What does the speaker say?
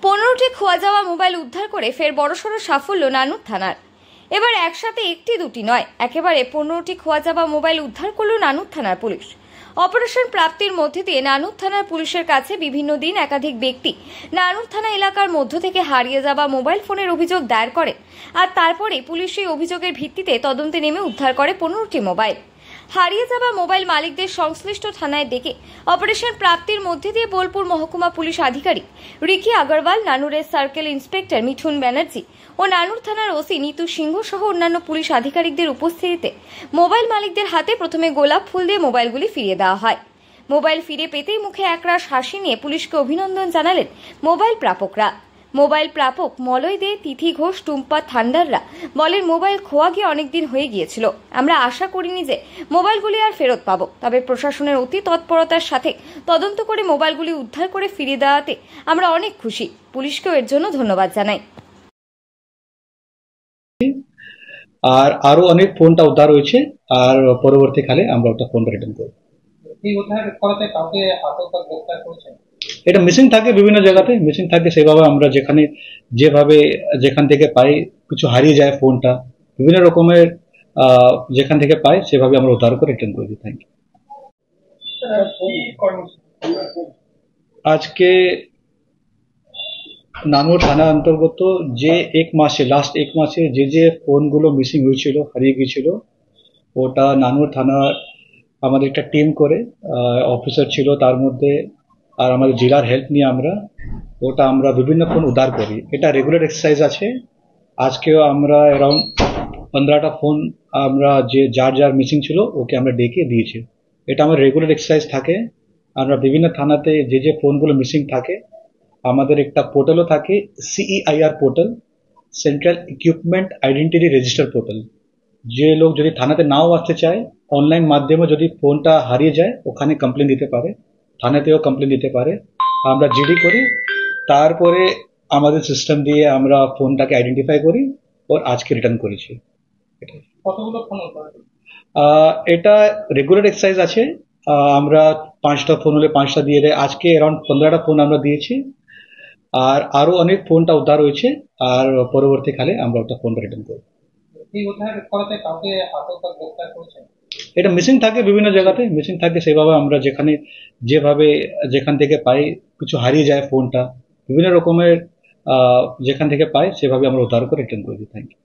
15টি খোয়া যাওয়া মোবাইল উদ্ধার করে ফের বড়সড় সাফল্য নানুর থানার। এবার একসাথে একটি দুটি নয়, একেবারে 15টি খোয়া যাওয়া মোবাইল উদ্ধার করল নানুর থানার পুলিশ। অপারেশন প্রাপ্তির মধ্যে দিয়ে নানুর থানার পুলিশের কাছে বিভিন্ন দিন একাধিক ব্যক্তি নানুর থানা এলাকার মধ্য থেকে হারিয়ে যাওয়া মোবাইল ফোনের অভিযোগ দায়ের করে, আর তারপরে পুলিশ সেই অভিযোগের ভিত্তিতে তদন্তে নেমে উদ্ধার করে 15টি মোবাইল। হারিয়ে যাওয়া মোবাইল মালিকদের সংশ্লিষ্ট থানায় ডেকে অপারেশন প্রাপ্তির মধ্যে দিয়ে বোলপুর মহকুমা পুলিশ আধিকারিক রিকি আগরওয়াল, নানুরের সার্কেল ইন্সপেক্টর মিঠুন ব্যানার্জি ও নানুর থানার ওসি নিতু সিংহ সহ অন্যান্য পুলিশ আধিকারিকদের উপস্থিতিতে মোবাইল মালিকদের হাতে প্রথমে গোলাপ ফুল দিয়ে মোবাইলগুলি ফিরিয়ে দেওয়া হয়। মোবাইল ফিরে পেতেই মুখে একরাশ হাসি নিয়ে পুলিশকে অভিনন্দন জানালেন মোবাইল প্রাপকরা। মোবাইল প্রাপক মলয় দে, তিথি ঘোষ, টুম্পা থান্ডাররা বলেন, মোবাইল খোয়া গিয়ে অনেকদিন হয়ে গিয়েছিল। আমরা আশা করিনি যে মোবাইলগুলি আর ফেরত পাবো, তবে প্রশাসনের অতি তৎপরতার সাথে তদন্ত করে মোবাইলগুলি উদ্ধার করে ফিরিয়ে দেওয়াতে আমরা অনেক খুশি। পুলিশকেও এর জন্য ধন্যবাদ জানাই। আর আরো অনেক ফোনটা উদ্ধার হয়েছে, আর পরবর্তীকালে আমরা ওটা ফোন রিটার্ন করব। এই উদ্ধার করাতে কাউকে আতঙ্ক গ্রেফতার করেছেন? এটা মিসিং থাকে, বিভিন্ন জায়গাতে মিসিং থাকে, সেভাবে আমরা যেখান থেকে পাই, কিছু হারিয়ে যায় ফোনটা, বিভিন্ন রকমের যেখান থেকে পাই সেভাবে আমরা উদ্ধার করে রিটার্ন করে দিই। Thank you. আজকে নানুর থানা অন্তর্গত যে লাস্ট এক মাসে যে ফোনগুলো মিসিং হয়েছিল, হারিয়ে গিয়েছিল, ওটা নানুর থানার আমাদের একটা টিম করে অফিসার ছিল তার মধ্যে, আর আমাদের জেলার হেল্প নিয়ে আমরা বিভিন্ন ফোন উদ্ধার করি। এটা রেগুলার এক্সারসাইজ আছে। আজকেও আমরা অ্যারাউন্ড 15টা ফোন আমরা যার মিসিং ছিল ওকে আমরা ডেকে দিয়েছি। এটা আমার রেগুলার এক্সারসাইজ থাকে। আমরা বিভিন্ন থানাতে যে ফোনগুলো মিসিং থাকে, আমাদের একটা পোর্টালও থাকে, CEIR portal, central equipment identity register portal. যে লোক যদি থানাতে নাও আসতে চায়, অনলাইন মাধ্যমে যদি ফোনটা হারিয়ে যায় ওখানে কমপ্লেন দিতে পারে, থানাতেও কমপ্লেন দিতে পারে। আমরা জিডি করি, তারপরে আমাদের সিস্টেম দিয়ে আমরা ফোনটাকে আইডেন্টিফাই করি ও আজকে রিটার্ন করেছি। কতগুলো ফোন উদ্ধার? এটা রেগুলার এক্সারসাইজ আছে। আমরা 5টা ফোন হলে 5টা দিয়ে দেয়। আজকে অ্যারাউন্ড 15টা ফোন আমরা দিয়েছি, আর আরো অনেক ফোনটা উদ্ধার হয়েছে, আর পরবর্তীকালে আমরা ওটা ফোন রিটার্ন করব। এই উদ্ধার করাতে কাউকে আতঙ্ক গ্রেফতার করেছেন? এটা মিসিং থাকে, বিভিন্ন জায়গাতে মিসিং থাকে, সেভাবে আমরা যেখান থেকে পাই, কিছু হারিয়ে যায় ফোনটা, বিভিন্ন রকমের যেখান থেকে পাই সেভাবে আমরা উদ্ধার করে রিটার্ন করে দিই। Thank you.